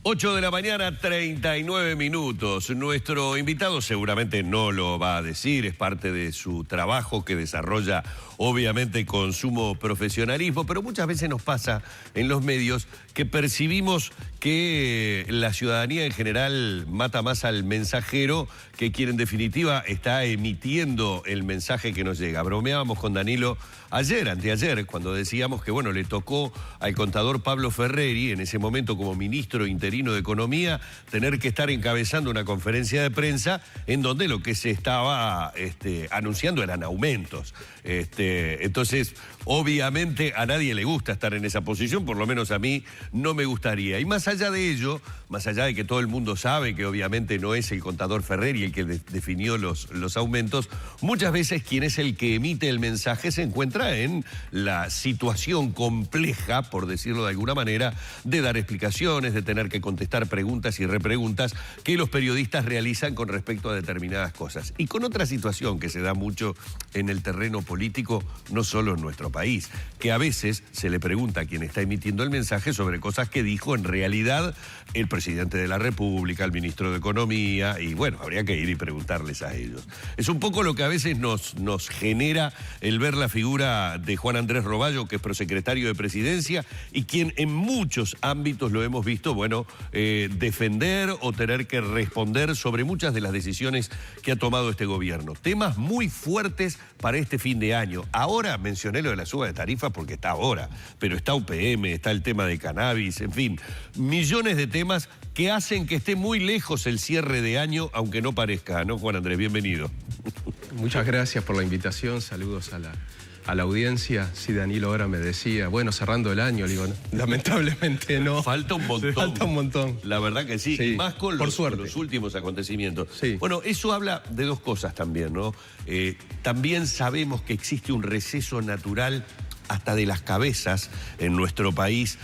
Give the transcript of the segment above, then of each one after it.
8 de la mañana, 39 minutos. Nuestro invitado seguramente no lo va a decir, es parte de su trabajo que desarrolla obviamente con sumo profesionalismo, pero muchas veces nos pasa en los medios que percibimos que la ciudadanía en general mata más al mensajero que quien en definitiva está emitiendo el mensaje que nos llega. Bromeábamos con Danilo ayer, anteayer, cuando decíamos que bueno, le tocó al contador Pablo Ferreri, en ese momento como ministro interino de Economía, tener que estar encabezando una conferencia de prensa en donde lo que se estaba anunciando eran aumentos. Entonces, obviamente a nadie le gusta estar en esa posición, por lo menos a mí no me gustaría. Y más allá de ello, más allá de que todo el mundo sabe que obviamente no es el contador Ferreri el que definió los aumentos, muchas veces quien es el que emite el mensaje se encuentra en la situación compleja, por decirlo de alguna manera, de dar explicaciones, de tener que contestar preguntas y repreguntas que los periodistas realizan con respecto a determinadas cosas. Y con otra situación que se da mucho en el terreno político, no solo en nuestro país, que a veces se le pregunta a quien está emitiendo el mensaje sobre cosas que dijo en realidad el presidente de la República, el ministro de Economía, y bueno, habría que ir y preguntarles a ellos. Es un poco lo que a veces nos genera el ver la figura de Juan Andrés Roballo, que es prosecretario de Presidencia, y quien en muchos ámbitos lo hemos visto, bueno, defender o tener que responder sobre muchas de las decisiones que ha tomado este gobierno. Temas muy fuertes para este fin de año. Ahora mencioné lo de la suba de tarifas porque está ahora, pero está UPM, está el tema de cannabis, en fin, millones de temas que hacen que esté muy lejos el cierre de año, aunque no parezca, ¿no, Juan Andrés? Bienvenido. Muchas gracias por la invitación, saludos a la audiencia. Sí, Danilo ahora me decía, bueno, cerrando el año, digo, no, lamentablemente no. Falta un montón. Falta un montón. La verdad que sí, y más con los últimos acontecimientos. Sí. Bueno, eso habla de dos cosas también, ¿no? También sabemos que existe un receso natural hasta de las cabezas en nuestro país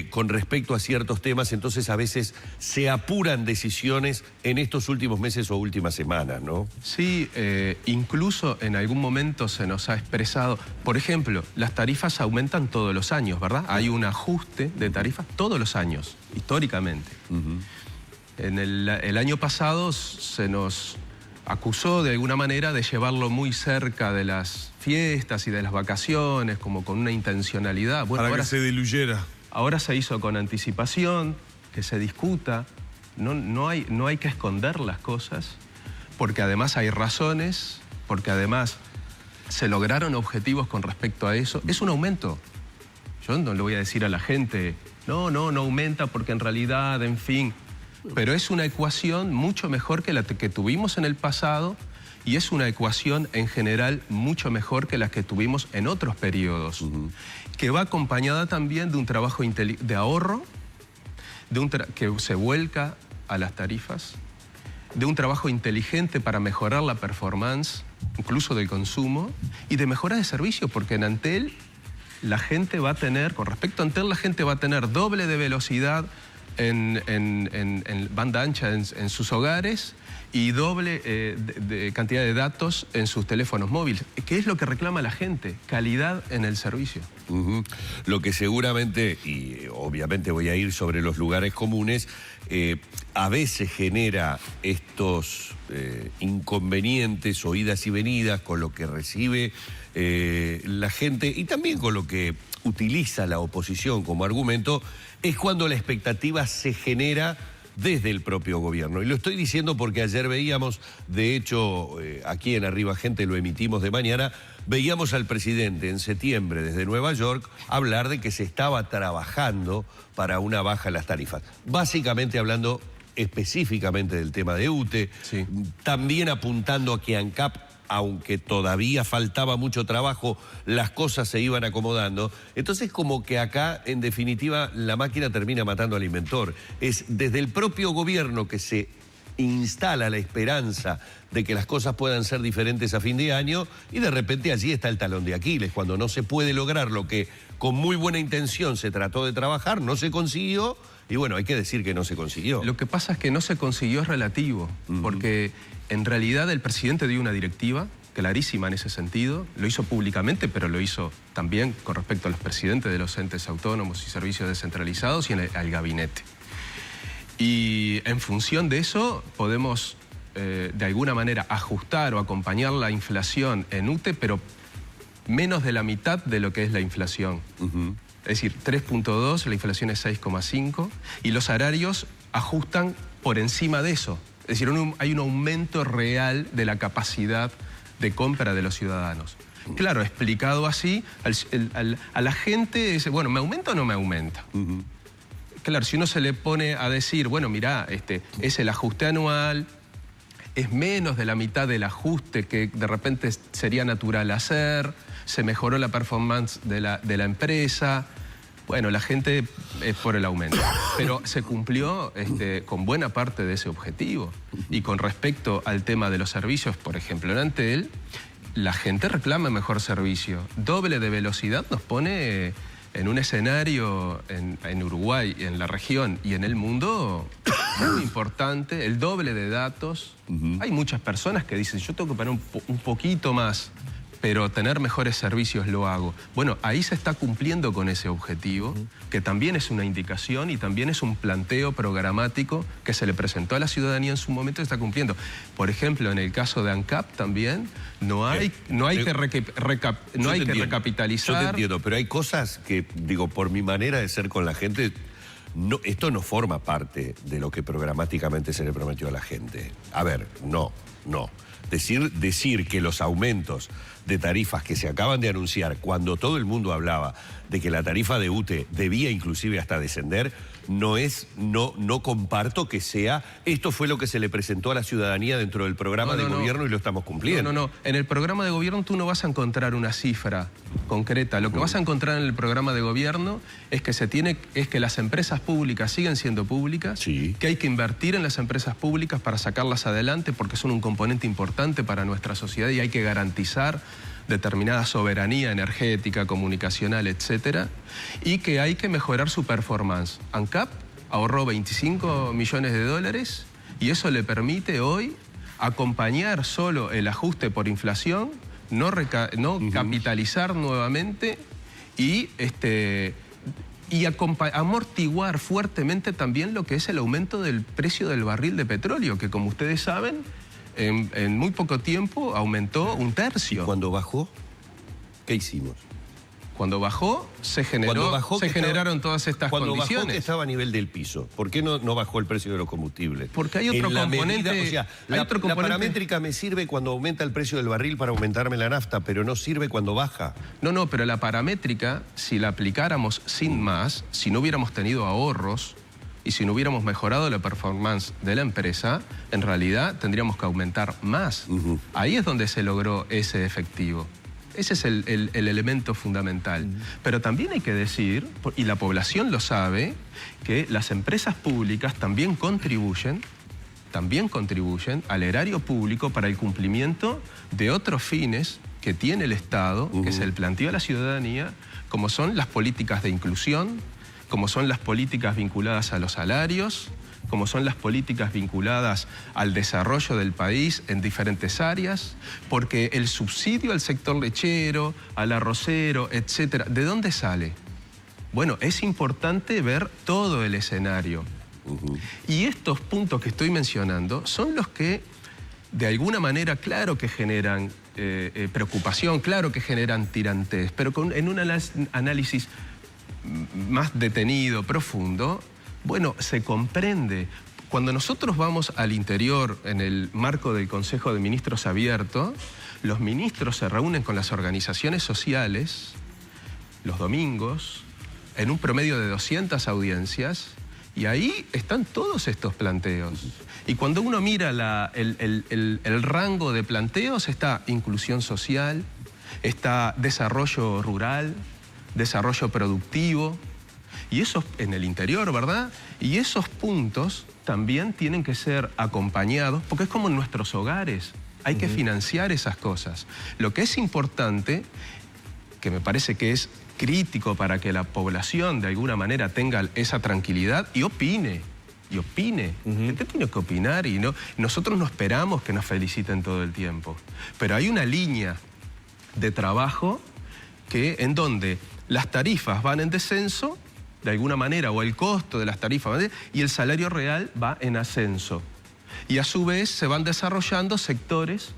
con respecto a ciertos temas, entonces a veces se apuran decisiones en estos últimos meses o últimas semanas, ¿no? Sí, incluso en algún momento se nos ha expresado, por ejemplo, las tarifas aumentan todos los años, ¿verdad? Hay un ajuste de tarifas todos los años, históricamente. En el año pasado se nos acusó de alguna manera de llevarlo muy cerca de las fiestas y de las vacaciones, como con una intencionalidad. Bueno, para ahora, que se diluyera. Ahora se hizo con anticipación, que se discuta. No hay que esconder las cosas, porque además hay razones, porque además se lograron objetivos con respecto a eso. Es un aumento. Yo no le voy a decir a la gente, no aumenta porque en realidad, en fin. Pero es una ecuación mucho mejor que la que tuvimos en el pasado y es una ecuación en general mucho mejor que la que tuvimos en otros periodos, que va acompañada también de un trabajo de ahorro, que se vuelca a las tarifas, de un trabajo inteligente para mejorar la performance, incluso del consumo, y de mejora de servicio, porque en Antel la gente va a tener, con respecto a Antel, la gente va a tener doble de velocidad en banda ancha en sus hogares y doble de cantidad de datos en sus teléfonos móviles. ¿Qué es lo que reclama la gente? Calidad en el servicio. Lo que seguramente, y obviamente voy a ir sobre los lugares comunes, a veces genera estos inconvenientes o idas y venidas con lo que recibe la gente y también con lo que utiliza la oposición como argumento, es cuando la expectativa se genera desde el propio gobierno. Y lo estoy diciendo porque ayer veíamos, de hecho, aquí en Arriba Gente lo emitimos de mañana, veíamos al presidente en septiembre desde Nueva York hablar de que se estaba trabajando para una baja en las tarifas. Básicamente hablando específicamente del tema de UTE, sí. También apuntando a que ANCAP, aunque todavía faltaba mucho trabajo, las cosas se iban acomodando. Entonces como que acá, en definitiva, la máquina termina matando al inventor. Es desde el propio gobierno que se instala la esperanza de que las cosas puedan ser diferentes a fin de año y de repente allí está el talón de Aquiles, cuando no se puede lograr lo que con muy buena intención se trató de trabajar, no se consiguió y bueno, hay que decir que no se consiguió. Lo que pasa es que no se consiguió es relativo, porque en realidad el presidente dio una directiva clarísima en ese sentido, lo hizo públicamente, pero lo hizo también con respecto a los presidentes de los entes autónomos y servicios descentralizados y al gabinete. Y en función de eso podemos de alguna manera ajustar o acompañar la inflación en UTE, pero menos de la mitad de lo que es la inflación. Es decir, 3.2, la inflación es 6,5 y los salarios ajustan por encima de eso. Es decir, hay un aumento real de la capacidad de compra de los ciudadanos. Claro, explicado así, a la gente dice, bueno, ¿me aumenta o no me aumenta? Claro, si uno se le pone a decir, bueno, mirá, es el ajuste anual, es menos de la mitad del ajuste que de repente sería natural hacer, se mejoró la performance de la empresa. Bueno, la gente es por el aumento, pero se cumplió con buena parte de ese objetivo. Y con respecto al tema de los servicios, por ejemplo, en Antel, la gente reclama mejor servicio. Doble de velocidad nos pone en un escenario en Uruguay, en la región y en el mundo muy importante, el doble de datos. Hay muchas personas que dicen, yo tengo que pagar un poquito más, pero tener mejores servicios lo hago. Bueno, ahí se está cumpliendo con ese objetivo, que también es una indicación y también es un planteo programático que se le presentó a la ciudadanía en su momento y está cumpliendo. Por ejemplo, en el caso de ANCAP también no hay que recapitalizar. Yo te entiendo, pero hay cosas que, digo, por mi manera de ser con la gente, esto no forma parte de lo que programáticamente se le prometió a la gente. A ver, no. Decir que los aumentos de tarifas que se acaban de anunciar, cuando todo el mundo hablaba de que la tarifa de UTE debía inclusive hasta descender, no comparto que sea, esto fue lo que se le presentó a la ciudadanía dentro del programa de gobierno y lo estamos cumpliendo. No. En el programa de gobierno tú no vas a encontrar una cifra concreta. Lo que vas a encontrar en el programa de gobierno es que las empresas públicas siguen siendo públicas, sí, que hay que invertir en las empresas públicas para sacarlas adelante porque son un componente importante para nuestra sociedad y hay que garantizar determinada soberanía energética, comunicacional, etcétera, y que hay que mejorar su performance. ANCAP ahorró 25 millones de dólares y eso le permite hoy acompañar solo el ajuste por inflación, no capitalizar nuevamente y amortiguar fuertemente también lo que es el aumento del precio del barril de petróleo, que como ustedes saben, en muy poco tiempo aumentó un tercio. ¿Y cuando bajó? ¿Qué hicimos? Cuando bajó, se generaron todas estas condiciones. Cuando bajó, que estaba a nivel del piso. ¿Por qué no bajó el precio de los combustibles? Porque hay otro componente. La paramétrica me sirve cuando aumenta el precio del barril para aumentarme la nafta, pero no sirve cuando baja. No, pero la paramétrica, si la aplicáramos sin más, si no hubiéramos tenido ahorros y si no hubiéramos mejorado la performance de la empresa, en realidad tendríamos que aumentar más. Ahí es donde se logró ese efectivo. Ese es el elemento fundamental. Pero también hay que decir, y la población lo sabe, que las empresas públicas también contribuyen al erario público para el cumplimiento de otros fines que tiene el Estado, que se le planteó a la ciudadanía, como son las políticas de inclusión, como son las políticas vinculadas a los salarios, como son las políticas vinculadas al desarrollo del país en diferentes áreas, porque el subsidio al sector lechero, al arrocero, etcétera, ¿de dónde sale? Bueno, es importante ver todo el escenario. Y estos puntos que estoy mencionando son los que, de alguna manera, claro que generan preocupación, claro que generan tirantes, pero en un análisis más detenido, profundo, bueno, se comprende. Cuando nosotros vamos al interior, en el marco del Consejo de Ministros abierto, los ministros se reúnen con las organizaciones sociales los domingos, en un promedio de 200 audiencias, y ahí están todos estos planteos. Y cuando uno mira el rango de planteos, está inclusión social, está desarrollo rural, desarrollo productivo, y eso en el interior, ¿verdad? Y esos puntos también tienen que ser acompañados, porque es como en nuestros hogares, hay que financiar esas cosas. Lo que es importante, que me parece que es crítico para que la población de alguna manera tenga esa tranquilidad y opine. Usted tiene que opinar y nosotros no esperamos que nos feliciten todo el tiempo. Pero hay una línea de trabajo en donde las tarifas van en descenso de alguna manera, o el costo de las tarifas, y el salario real va en ascenso. Y a su vez se van desarrollando sectores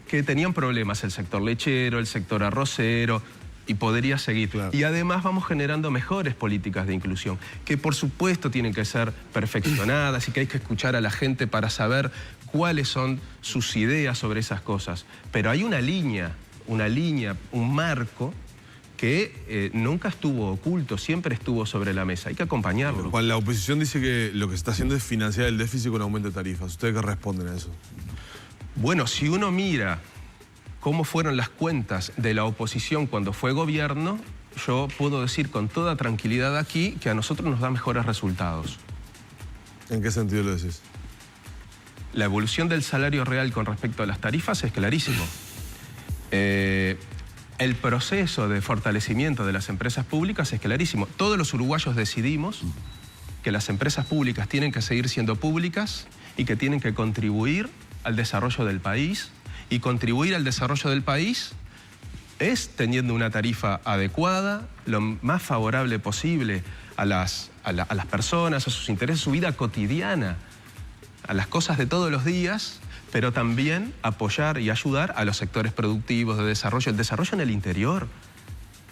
que tenían problemas, el sector lechero, el sector arrocero, y podría seguir. Claro. Y además vamos generando mejores políticas de inclusión, que por supuesto tienen que ser perfeccionadas y que hay que escuchar a la gente para saber cuáles son sus ideas sobre esas cosas. Pero hay una línea, un marco que nunca estuvo oculto, siempre estuvo sobre la mesa. Hay que acompañarlo. Juan, la oposición dice que lo que se está haciendo es financiar el déficit con aumento de tarifas. ¿Ustedes qué responden a eso? Bueno, si uno mira cómo fueron las cuentas de la oposición cuando fue gobierno, yo puedo decir con toda tranquilidad aquí que a nosotros nos da mejores resultados. ¿En qué sentido lo decís? La evolución del salario real con respecto a las tarifas es clarísimo. El proceso de fortalecimiento de las empresas públicas es clarísimo. Todos los uruguayos decidimos que las empresas públicas tienen que seguir siendo públicas y que tienen que contribuir al desarrollo del país. Y contribuir al desarrollo del país es teniendo una tarifa adecuada, lo más favorable posible a las personas, a sus intereses, a su vida cotidiana, a las cosas de todos los días, pero también apoyar y ayudar a los sectores productivos de desarrollo, el desarrollo en el interior.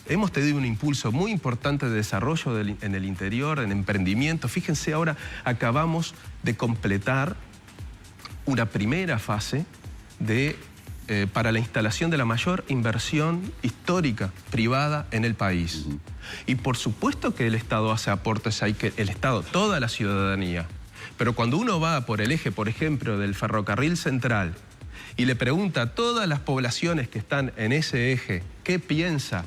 Hemos tenido un impulso muy importante de desarrollo en el interior, en emprendimiento. Fíjense, ahora acabamos de completar una primera fase para la instalación de la mayor inversión histórica privada en el país. Y por supuesto que el Estado hace aportes, el Estado, toda la ciudadanía. Pero cuando uno va por el eje, por ejemplo, del ferrocarril central y le pregunta a todas las poblaciones que están en ese eje qué piensa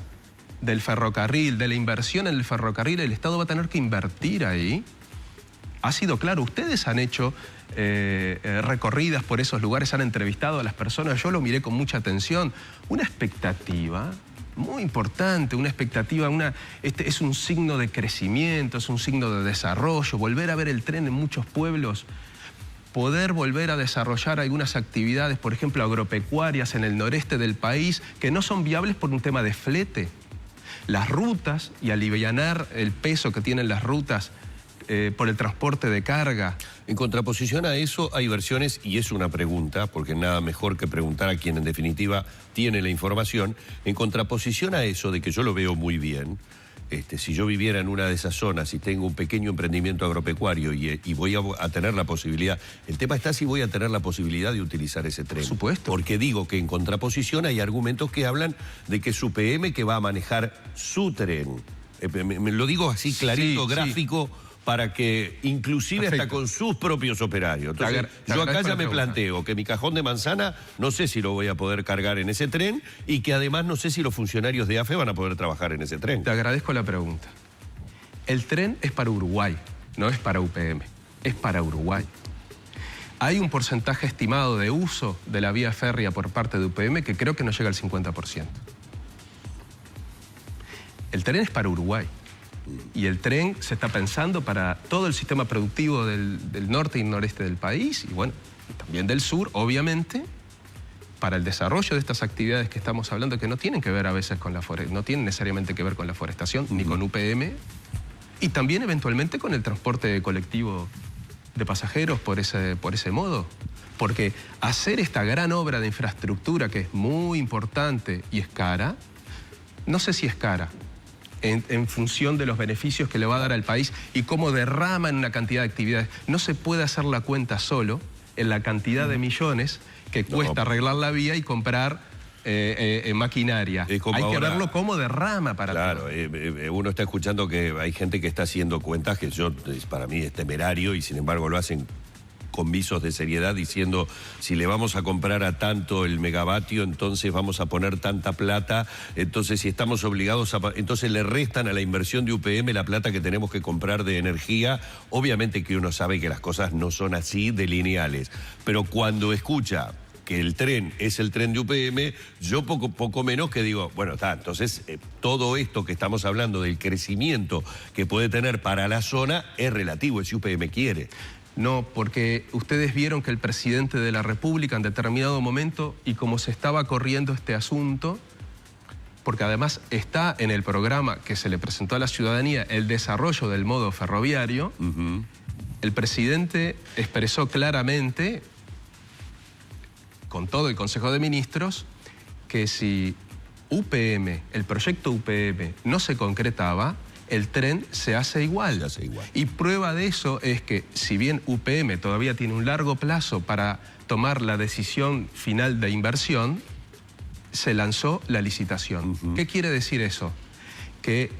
del ferrocarril, de la inversión en el ferrocarril, el Estado va a tener que invertir ahí. Ha sido claro, ustedes han hecho recorridas por esos lugares, han entrevistado a las personas, yo lo miré con mucha atención. Una expectativa muy importante, una expectativa, es un signo de crecimiento, es un signo de desarrollo, volver a ver el tren en muchos pueblos, poder volver a desarrollar algunas actividades, por ejemplo, agropecuarias en el noreste del país, que no son viables por un tema de flete. Las rutas y alivianar el peso que tienen las rutas por el transporte de carga. En contraposición a eso hay versiones, y es una pregunta, porque nada mejor que preguntar a quien en definitiva tiene la información, en contraposición a eso de que yo lo veo muy bien, si yo viviera en una de esas zonas y tengo un pequeño emprendimiento agropecuario y voy a tener la posibilidad, el tema está si voy a tener la posibilidad de utilizar ese tren. Por supuesto. Porque digo que en contraposición hay argumentos que hablan de que es UPM que va a manejar su tren. Me lo digo así clarito, sí, gráfico, sí, para que inclusive perfecto, hasta con sus propios operarios. Entonces, yo acá ya me planteo que mi cajón de manzana no sé si lo voy a poder cargar en ese tren y que además no sé si los funcionarios de AFE van a poder trabajar en ese tren. Te agradezco la pregunta. El tren es para Uruguay, no es para UPM, es para Uruguay. Hay un porcentaje estimado de uso de la vía férrea por parte de UPM que creo que no llega al 50%. El tren es para Uruguay. Y el tren se está pensando para todo el sistema productivo del norte y noreste del país, y bueno, también del sur, obviamente, para el desarrollo de estas actividades que estamos hablando, que no tienen que ver a veces con no tienen necesariamente que ver con la forestación, ni con UPM, y también eventualmente con el transporte colectivo de pasajeros por ese modo. Porque hacer esta gran obra de infraestructura, que es muy importante y es cara, no sé si es cara, en función de los beneficios que le va a dar al país y cómo derrama en una cantidad de actividades. No se puede hacer la cuenta solo en la cantidad de millones que cuesta arreglar la vía y comprar maquinaria. Hay que verlo como derrama para todo. Claro, uno está escuchando que hay gente que está haciendo cuentas que para mí es temerario y sin embargo lo hacen con visos de seriedad diciendo si le vamos a comprar a tanto el megavatio, entonces vamos a poner tanta plata, entonces si estamos obligados entonces le restan a la inversión de UPM la plata que tenemos que comprar de energía. Obviamente que uno sabe que las cosas no son así de lineales, pero cuando escucha que el tren es el tren de UPM, yo poco menos que digo, bueno, está, entonces todo esto que estamos hablando del crecimiento que puede tener para la zona es relativo, es si UPM quiere. No, porque ustedes vieron que el presidente de la República en determinado momento, y como se estaba corriendo este asunto, porque además está en el programa que se le presentó a la ciudadanía el desarrollo del modo ferroviario, el presidente expresó claramente, con todo el Consejo de Ministros, que si UPM, el proyecto UPM, no se concretaba, el tren se hace igual. Y prueba de eso es que, si bien UPM todavía tiene un largo plazo para tomar la decisión final de inversión, se lanzó la licitación. ¿Qué quiere decir eso? Que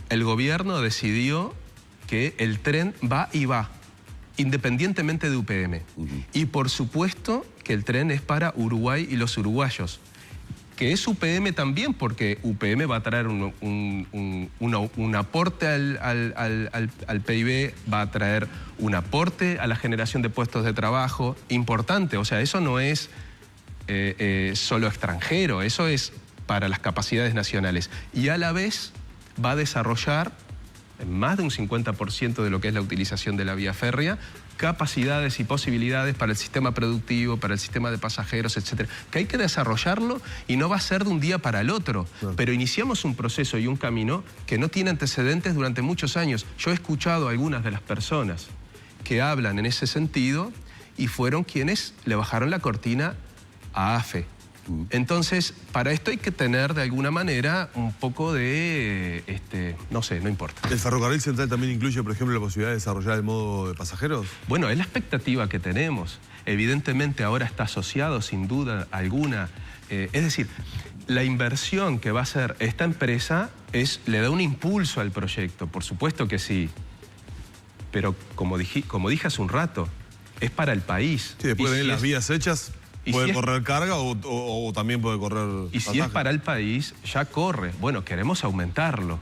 el gobierno decidió que el tren va y va, independientemente de UPM. Y por supuesto que el tren es para Uruguay y los uruguayos. Que es UPM también, porque UPM va a traer un aporte al PIB, va a traer un aporte a la generación de puestos de trabajo importante. O sea, eso no es solo extranjero, eso es para las capacidades nacionales. Y a la vez va a desarrollar más de un 50% de lo que es la utilización de la vía férrea, capacidades y posibilidades para el sistema productivo, para el sistema de pasajeros, etcétera, que hay que desarrollarlo y no va a ser de un día para el otro. Pero iniciamos un proceso y un camino que no tiene antecedentes durante muchos años. Yo he escuchado a algunas de las personas que hablan en ese sentido y fueron quienes le bajaron la cortina a AFE. Entonces, para esto hay que tener de alguna manera un poco de, no sé, no importa. ¿El ferrocarril central también incluye, por ejemplo, la posibilidad de desarrollar el modo de pasajeros? Bueno, es la expectativa que tenemos. Evidentemente ahora está asociado sin duda alguna. Es decir, la inversión que va a hacer esta empresa le da un impulso al proyecto, por supuesto que sí. Pero como dije hace un rato, es para el país. Sí, después de las vías hechas, puede correr carga o también puede correr Y si es para el país, ya corre. Bueno, queremos aumentarlo.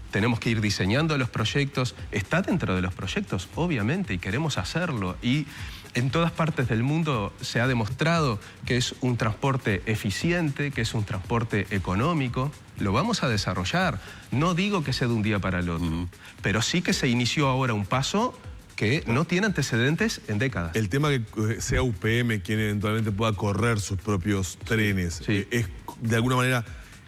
Tenemos que ir diseñando los proyectos. Está dentro de los proyectos, obviamente, y queremos hacerlo. Y en todas partes del mundo se ha demostrado que es un transporte eficiente, que es un transporte económico. Lo vamos a desarrollar. No digo que sea de un día para el otro, pero sí que se inició ahora un paso que no tiene antecedentes en décadas. El tema que sea UPM quien eventualmente pueda correr sus propios trenes, ¿es de alguna manera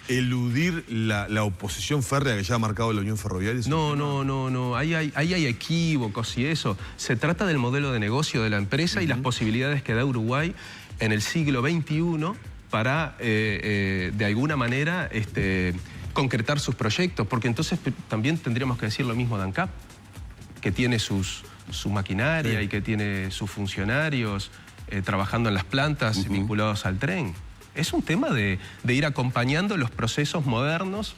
eludir la oposición férrea que ya ha marcado la Unión Ferroviaria? No. Ahí hay equívocos y eso. Se trata del modelo de negocio de la empresa y las posibilidades que da Uruguay en el siglo XXI para, de alguna manera, concretar sus proyectos. Porque entonces también tendríamos que decir lo mismo de ANCAP, que tiene su maquinaria y que tiene sus funcionarios trabajando en las plantas vinculados al tren. Es un tema de ir acompañando los procesos modernos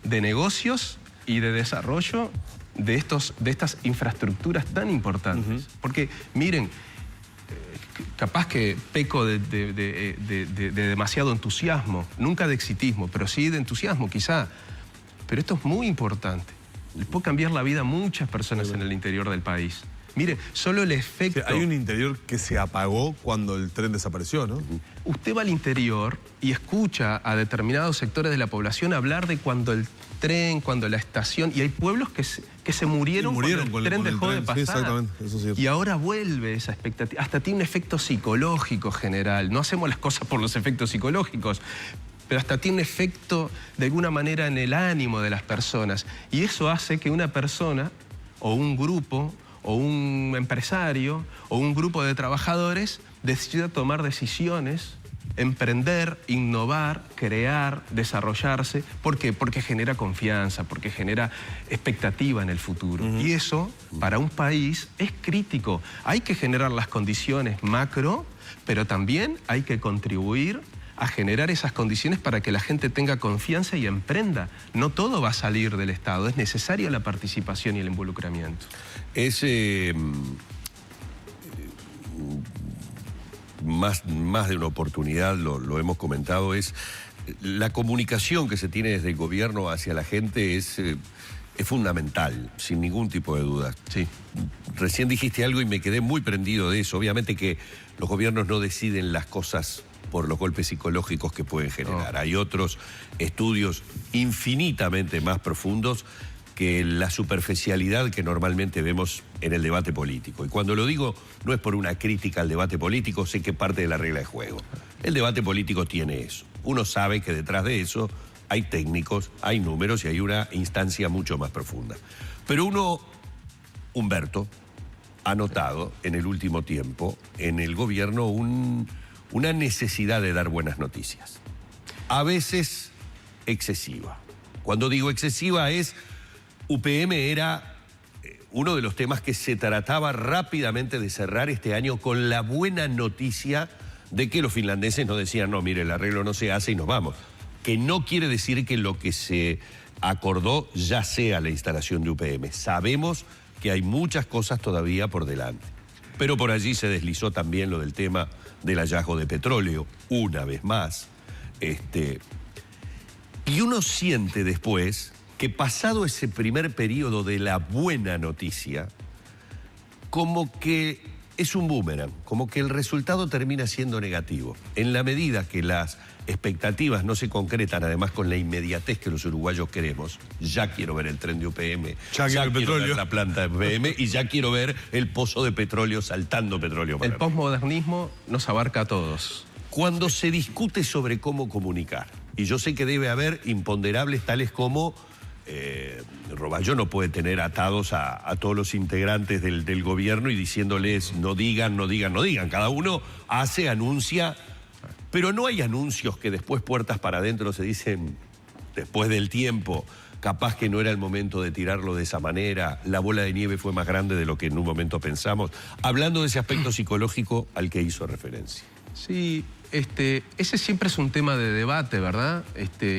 de negocios y de desarrollo de estas infraestructuras tan importantes. Porque, miren, capaz que peco de demasiado entusiasmo, nunca de exitismo, pero sí de entusiasmo quizá. Pero esto es muy importante. Les puede cambiar la vida a muchas personas en el interior del país. Mire, solo el efecto... Hay un interior que se apagó cuando el tren desapareció, ¿no? Usted va al interior y escucha a determinados sectores de la población hablar de cuando el tren, cuando la estación... Y hay pueblos que se murieron cuando el tren dejó de pasar. Sí, exactamente, eso es cierto. Y ahora vuelve esa expectativa. Hasta tiene un efecto psicológico general. No hacemos las cosas por los efectos psicológicos, pero hasta tiene un efecto de alguna manera en el ánimo de las personas. Y eso hace que una persona o un grupo o un empresario o un grupo de trabajadores decida tomar decisiones, emprender, innovar, crear, desarrollarse. ¿Por qué? Porque genera confianza, porque genera expectativa en el futuro. Y eso, para un país, es crítico. Hay que generar las condiciones macro, pero también hay que contribuir a generar esas condiciones para que la gente tenga confianza y emprenda. No todo va a salir del Estado, es necesaria la participación y el involucramiento. Es más de una oportunidad, lo hemos comentado, es la comunicación que se tiene desde el gobierno hacia la gente es fundamental, sin ningún tipo de duda. Sí. Recién dijiste algo y me quedé muy prendido de eso. Obviamente que los gobiernos no deciden las cosas por los golpes psicológicos que pueden generar. Hay otros estudios infinitamente más profundos que la superficialidad que normalmente vemos en el debate político. Y cuando lo digo, no es por una crítica al debate político, sé que parte de la regla de juego. El debate político tiene eso. Uno sabe que detrás de eso hay técnicos, hay números y hay una instancia mucho más profunda. Pero Humberto, ha notado en el último tiempo en el gobierno una necesidad de dar buenas noticias. A veces excesiva. Cuando digo excesiva es, UPM era uno de los temas que se trataba rápidamente de cerrar este año con la buena noticia de que los finlandeses no decían, no, mire, el arreglo no se hace y nos vamos. Que no quiere decir que lo que se acordó ya sea la instalación de UPM. Sabemos que hay muchas cosas todavía por delante. Pero por allí se deslizó también lo del tema del hallazgo de petróleo, una vez más. Y uno siente después que pasado ese primer periodo de la buena noticia, como que es un boomerang, como que el resultado termina siendo negativo. En la medida que las expectativas no se concretan, además con la inmediatez que los uruguayos queremos, ya quiero ver el tren de UPM, ya quiero ver la planta de UPM y ya quiero ver el pozo de petróleo saltando petróleo. El posmodernismo nos abarca a todos. Cuando se discute sobre cómo comunicar, y yo sé que debe haber imponderables tales como Roballo no puede tener atados a todos los integrantes del gobierno y diciéndoles no digan, no digan, no digan. Cada uno hace, anuncia, pero no hay anuncios que después puertas para adentro se dicen después del tiempo. Capaz que no era el momento de tirarlo de esa manera, la bola de nieve fue más grande de lo que en un momento pensamos. Hablando de ese aspecto psicológico al que hizo referencia. Sí, ese siempre es un tema de debate, ¿verdad?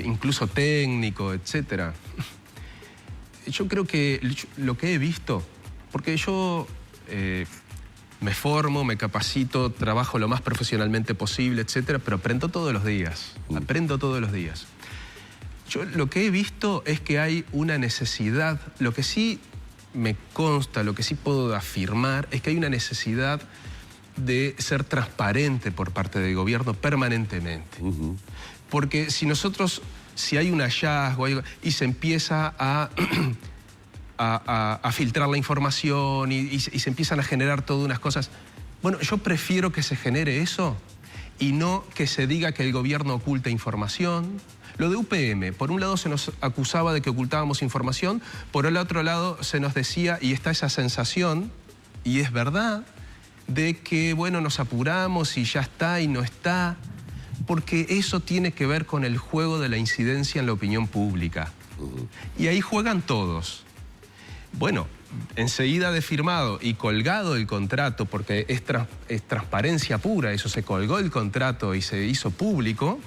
Incluso técnico, etcétera. Yo creo que lo que he visto, porque yo me formo, me capacito, trabajo lo más profesionalmente posible, etcétera, pero aprendo todos los días, Yo lo que he visto es que hay una necesidad, lo que sí me consta, lo que sí puedo afirmar, es que hay una necesidad de ser transparente por parte del gobierno permanentemente. Porque si hay un hallazgo y se empieza a filtrar la información y se empiezan a generar todas unas cosas, bueno, yo prefiero que se genere eso y no que se diga que el gobierno oculta información. Lo de UPM, por un lado se nos acusaba de que ocultábamos información, por el otro lado se nos decía, y está esa sensación, y es verdad, de que, bueno, nos apuramos y ya está y no está, porque eso tiene que ver con el juego de la incidencia en la opinión pública. Y ahí juegan todos. Bueno, enseguida de firmado y colgado el contrato, porque es transparencia pura, eso se colgó el contrato y se hizo público,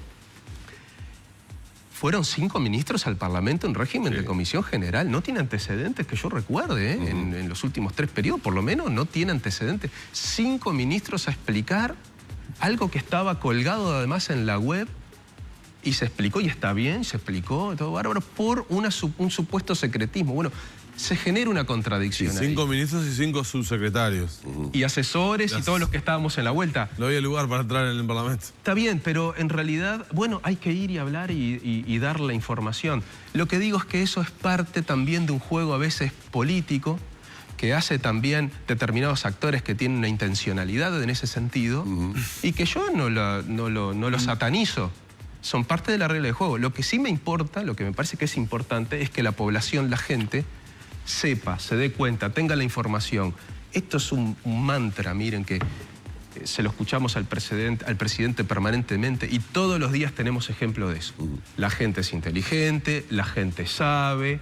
fueron 5 ministros al Parlamento en régimen de comisión general. No tiene antecedentes que yo recuerde, en los últimos 3 periodos, por lo menos, no tiene antecedentes. 5 ministros a explicar algo que estaba colgado además en la web y se explicó, y está bien, se explicó, todo bárbaro, por un supuesto secretismo. Bueno, se genera una contradicción. 5 ministros y 5 subsecretarios. Y asesores y todos los que estábamos en la vuelta. No había lugar para entrar en el Parlamento. Está bien, pero en realidad, bueno, hay que ir y hablar y dar la información. Lo que digo es que eso es parte también de un juego a veces político que hace también determinados actores que tienen una intencionalidad en ese sentido y que yo no lo satanizo. Son parte de la regla de juego. Lo que sí me importa, lo que me parece que es importante, es que la población, la gente, sepa, se dé cuenta, tenga la información. Esto es un mantra, miren, que se lo escuchamos al presidente permanentemente y todos los días tenemos ejemplo de eso. La gente es inteligente, la gente sabe,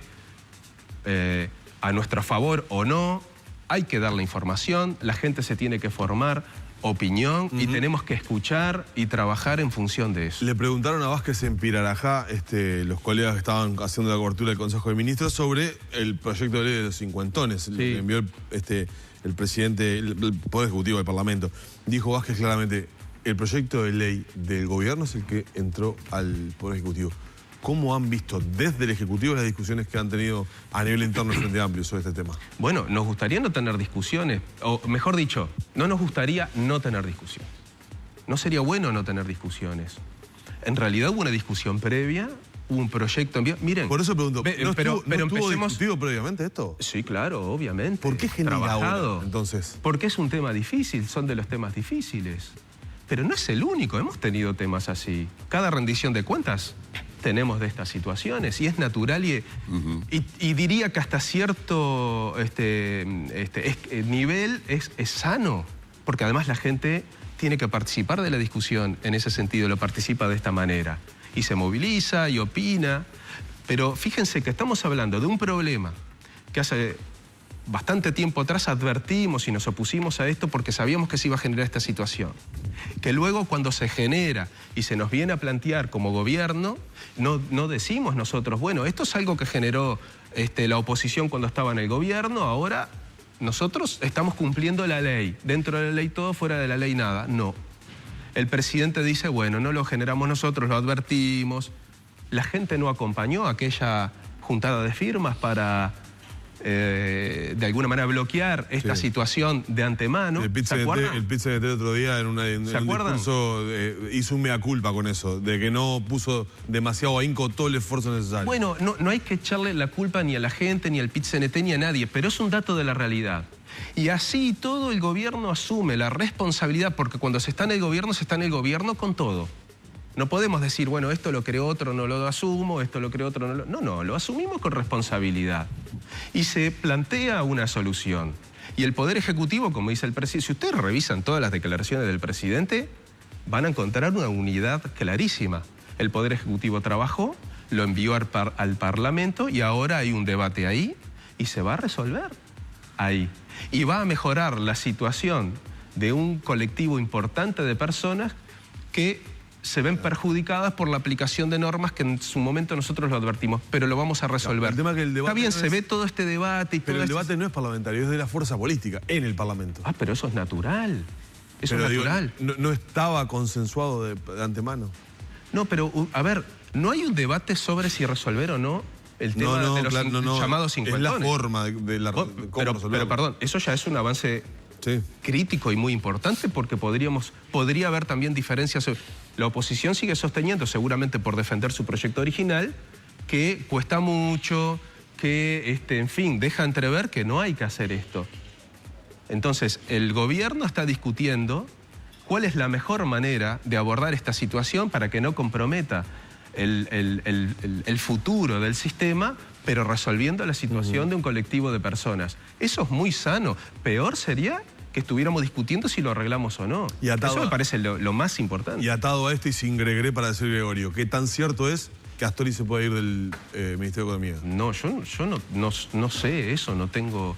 a nuestro favor o no, hay que dar la información, la gente se tiene que formar opinión y tenemos que escuchar y trabajar en función de eso. Le preguntaron a Vázquez en Pirarajá, los colegas que estaban haciendo la cobertura del Consejo de Ministros, sobre el proyecto de ley de los cincuentones, lo que envió el presidente, el Poder Ejecutivo del Parlamento. Dijo Vázquez claramente, el proyecto de ley del gobierno es el que entró al Poder Ejecutivo. ¿Cómo han visto desde el Ejecutivo las discusiones que han tenido a nivel interno del Frente Amplio sobre este tema? Bueno, nos gustaría no tener discusiones, o mejor dicho, no nos gustaría no tener discusiones. No sería bueno no tener discusiones. En realidad hubo una discusión previa, hubo un proyecto enviado. Miren, por eso pregunto, ¿no estuvo discutido previamente esto? Sí, claro, obviamente. ¿Por qué genera ahora, entonces? Porque es un tema difícil, son de los temas difíciles. Pero no es el único, hemos tenido temas así. Cada rendición de cuentas tenemos de estas situaciones y es natural y diría que hasta cierto nivel es sano, porque además la gente tiene que participar de la discusión en ese sentido, lo participa de esta manera y se moviliza y opina, pero fíjense que estamos hablando de un problema que hace bastante tiempo atrás advertimos y nos opusimos a esto porque sabíamos que se iba a generar esta situación. Que luego cuando se genera y se nos viene a plantear como gobierno, no decimos nosotros, bueno, esto es algo que generó la oposición cuando estaba en el gobierno, ahora nosotros estamos cumpliendo la ley. Dentro de la ley todo, fuera de la ley nada. No. El presidente dice, bueno, no lo generamos nosotros, lo advertimos. La gente no acompañó aquella juntada de firmas para de alguna manera bloquear esta situación de antemano. ¿Se acuerdan? El PIT-CNT el otro día en un discurso hizo un mea culpa con eso, de que no puso demasiado ahínco todo el esfuerzo necesario. Bueno, no hay que echarle la culpa ni a la gente, ni al PIT-CNT, ni a nadie, pero es un dato de la realidad. Y así todo el gobierno asume la responsabilidad, porque cuando se está en el gobierno con todo. No podemos decir, bueno, esto lo creó otro, no lo asumo, esto lo creó otro, no lo... No, lo asumimos con responsabilidad. Y se plantea una solución. Y el Poder Ejecutivo, como dice el presidente, si ustedes revisan todas las declaraciones del presidente, van a encontrar una unidad clarísima. El Poder Ejecutivo trabajó, lo envió al Parlamento y ahora hay un debate ahí y se va a resolver ahí. Y va a mejorar la situación de un colectivo importante de personas que se ven perjudicadas por la aplicación de normas que en su momento nosotros lo advertimos, pero lo vamos a resolver. El tema que el debate está bien, se ve todo este debate y pero el debate no es parlamentario, es de la fuerza política en el Parlamento. Ah, pero eso es natural. Eso es natural. Digo, no estaba consensuado de antemano. No, pero a ver, no hay un debate sobre si resolver o no el tema de los llamados cincuentones. Es la forma de la cómo resolverlo. Pero perdón, eso ya es un avance crítico y muy importante porque podría haber también diferencias. La oposición sigue sosteniendo, seguramente por defender su proyecto original, que cuesta mucho, que, en fin, deja entrever que no hay que hacer esto. Entonces, el gobierno está discutiendo cuál es la mejor manera de abordar esta situación para que no comprometa el futuro del sistema, pero resolviendo la situación de un colectivo de personas. Eso es muy sano. Peor sería que estuviéramos discutiendo si lo arreglamos o no. Eso me parece lo más importante. Y atado a esto y sin Gregre para decir Gregorio, ¿qué tan cierto es que Astori se puede ir del Ministerio de Economía? No, yo no sé eso, no tengo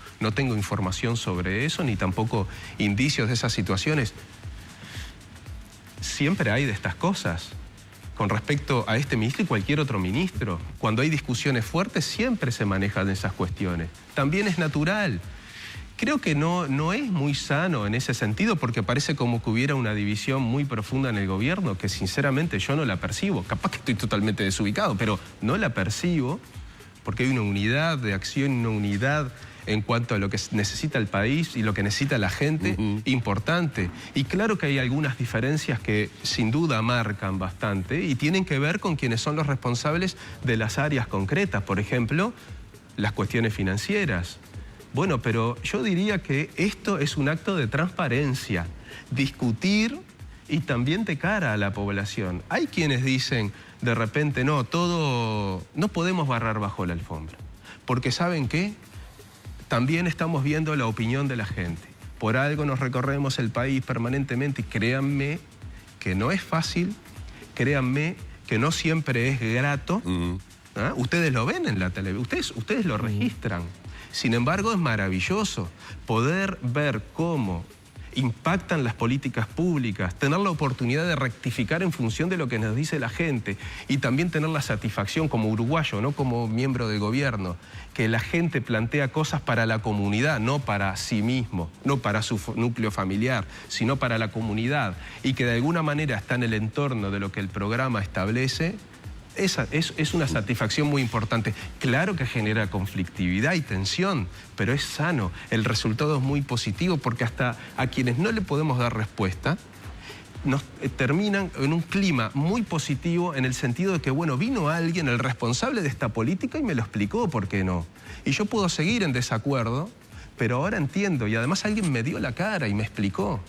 información sobre eso, ni tampoco indicios de esas situaciones. Siempre hay de estas cosas. Con respecto a este ministro y cualquier otro ministro, cuando hay discusiones fuertes siempre se manejan esas cuestiones. También es natural. Creo que no es muy sano en ese sentido porque parece como que hubiera una división muy profunda en el gobierno que sinceramente yo no la percibo. Capaz que estoy totalmente desubicado, pero no la percibo porque hay una unidad de acción, una unidad en cuanto a lo que necesita el país y lo que necesita la gente, importante. Y claro que hay algunas diferencias que sin duda marcan bastante y tienen que ver con quienes son los responsables de las áreas concretas. Por ejemplo, las cuestiones financieras. Bueno, pero yo diría que esto es un acto de transparencia, discutir y también de cara a la población. Hay quienes dicen, de repente, no podemos barrar bajo la alfombra, porque ¿saben qué? También estamos viendo la opinión de la gente. Por algo nos recorremos el país permanentemente y créanme que no es fácil, créanme que no siempre es grato. ¿Ah? Ustedes lo ven en la televisión, ustedes lo registran. Sin embargo, es maravilloso poder ver cómo impactan las políticas públicas, tener la oportunidad de rectificar en función de lo que nos dice la gente y también tener la satisfacción como uruguayo, no como miembro del gobierno, que la gente plantea cosas para la comunidad, no para sí mismo, no para su núcleo familiar, sino para la comunidad y que de alguna manera está en el entorno de lo que el programa establece. Esa es una satisfacción muy importante. Claro que genera conflictividad y tensión, pero es sano. El resultado es muy positivo porque hasta a quienes no le podemos dar respuesta, nos terminan en un clima muy positivo en el sentido de que, bueno, vino alguien, el responsable de esta política y me lo explicó por qué no. Y yo puedo seguir en desacuerdo, pero ahora entiendo y además alguien me dio la cara y me explicó.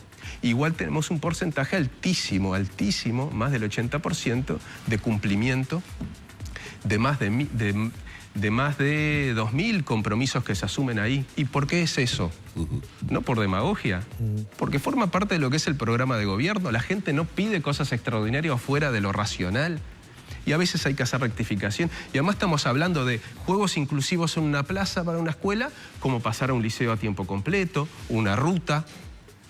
Igual tenemos un porcentaje altísimo, más del 80% de cumplimiento de más de 2.000 compromisos que se asumen ahí. ¿Y por qué es eso? No por demagogia, porque forma parte de lo que es el programa de gobierno. La gente no pide cosas extraordinarias fuera de lo racional. Y a veces hay que hacer rectificación. Y además estamos hablando de juegos inclusivos en una plaza para una escuela, como pasar a un liceo a tiempo completo, una ruta,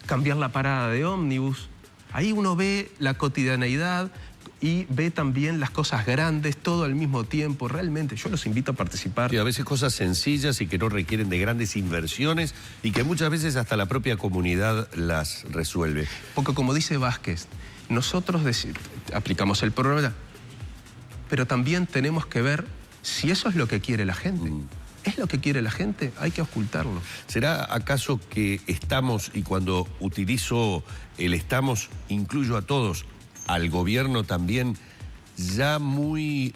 cambiar la parada de ómnibus. Ahí uno ve la cotidianeidad y ve también las cosas grandes, todo al mismo tiempo. Realmente, yo los invito a participar. Y a veces cosas sencillas y que no requieren de grandes inversiones y que muchas veces hasta la propia comunidad las resuelve. Porque como dice Vázquez, nosotros aplicamos el programa, pero también tenemos que ver si eso es lo que quiere la gente. ¿Es lo que quiere la gente? Hay que ocultarlo. ¿Será acaso que estamos, y cuando utilizo el estamos, incluyo a todos, al gobierno también, ya muy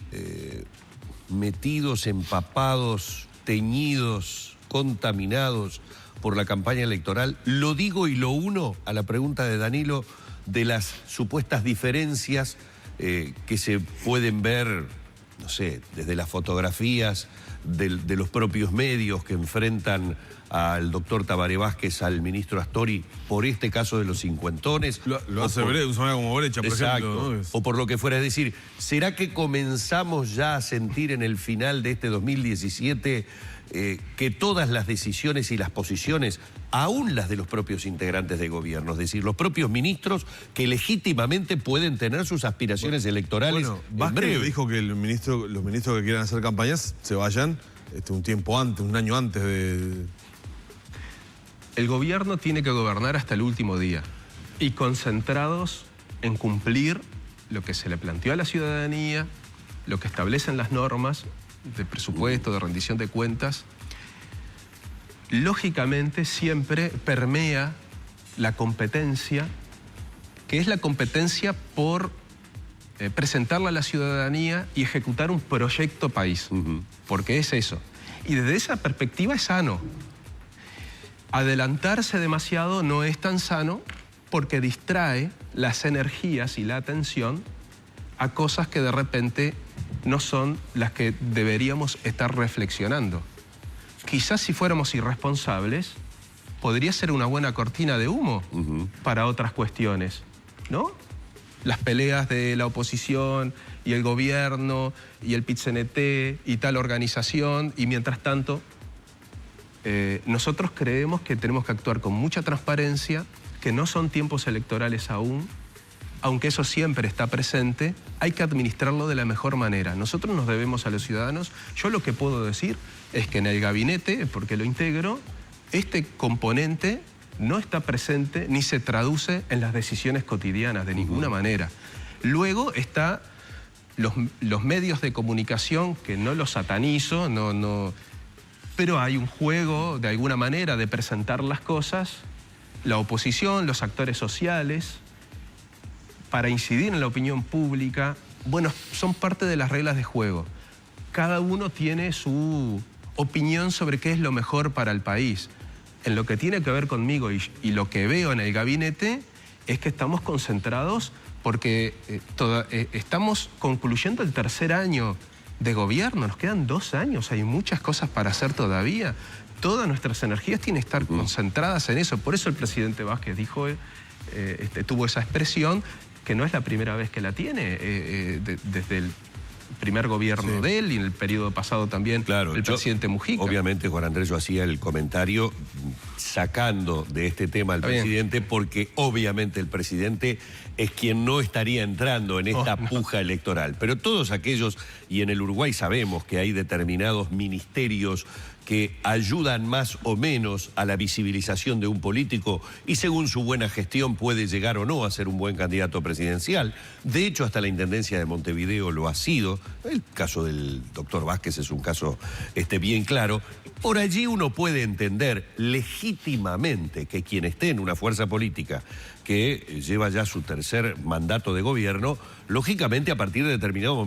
metidos, empapados, teñidos, contaminados por la campaña electoral? Lo digo y lo uno a la pregunta de Danilo de las supuestas diferencias que se pueden ver, no sé, desde las fotografías de los propios medios que enfrentan al doctor Tabaré Vázquez, al ministro Astori, por este caso de los cincuentones. Lo hace usar como brecha, por ejemplo, ¿no? O por lo que fuera. Es decir, ¿será que comenzamos ya a sentir en el final de este 2017 que todas las decisiones y las posiciones, aún las de los propios integrantes de gobierno, es decir, los propios ministros que legítimamente pueden tener sus aspiraciones electorales en breve? Dijo que los ministros que quieran hacer campañas se vayan un tiempo antes, un año antes de... El gobierno tiene que gobernar hasta el último día y concentrados en cumplir lo que se le planteó a la ciudadanía, lo que establecen las normas de presupuesto, de rendición de cuentas. Lógicamente siempre permea la competencia, que es la competencia por presentarla a la ciudadanía y ejecutar un proyecto país, porque es eso. Y desde esa perspectiva es sano. Adelantarse demasiado no es tan sano porque distrae las energías y la atención a cosas que de repente no son las que deberíamos estar reflexionando. Quizás si fuéramos irresponsables, podría ser una buena cortina de humo para otras cuestiones, ¿no? Las peleas de la oposición y el gobierno y el PIT-CNT y tal organización, y mientras tanto nosotros creemos que tenemos que actuar con mucha transparencia, que no son tiempos electorales aún, aunque eso siempre está presente, hay que administrarlo de la mejor manera. Nosotros nos debemos a los ciudadanos. Yo lo que puedo decir es que en el gabinete, porque lo integro, este componente no está presente ni se traduce en las decisiones cotidianas de ninguna manera. Luego está los medios de comunicación, que no los satanizo, pero hay un juego de alguna manera de presentar las cosas, la oposición, los actores sociales, para incidir en la opinión pública. Bueno, son parte de las reglas de juego. Cada uno tiene su opinión sobre qué es lo mejor para el país. En lo que tiene que ver conmigo y lo que veo en el gabinete es que estamos concentrados porque estamos concluyendo el tercer año de gobierno. Nos quedan 2 años, hay muchas cosas para hacer todavía. Todas nuestras energías tienen que estar concentradas en eso. Por eso el presidente Vázquez dijo, tuvo esa expresión, que no es la primera vez que la tiene, desde el primer gobierno de él y en el periodo pasado también el presidente Mujica. Obviamente, Juan Andrés, yo hacía el comentario sacando de este tema al presidente, porque obviamente el presidente es quien no estaría entrando en esta puja electoral. Pero todos aquellos, y en el Uruguay sabemos que hay determinados ministerios que ayudan más o menos a la visibilización de un político y según su buena gestión puede llegar o no a ser un buen candidato presidencial. De hecho, hasta la Intendencia de Montevideo lo ha sido. El caso del doctor Vázquez es un caso bien claro. Por allí uno puede entender legítimamente que quien esté en una fuerza política que lleva ya su tercer mandato de gobierno, lógicamente a partir de determinado momento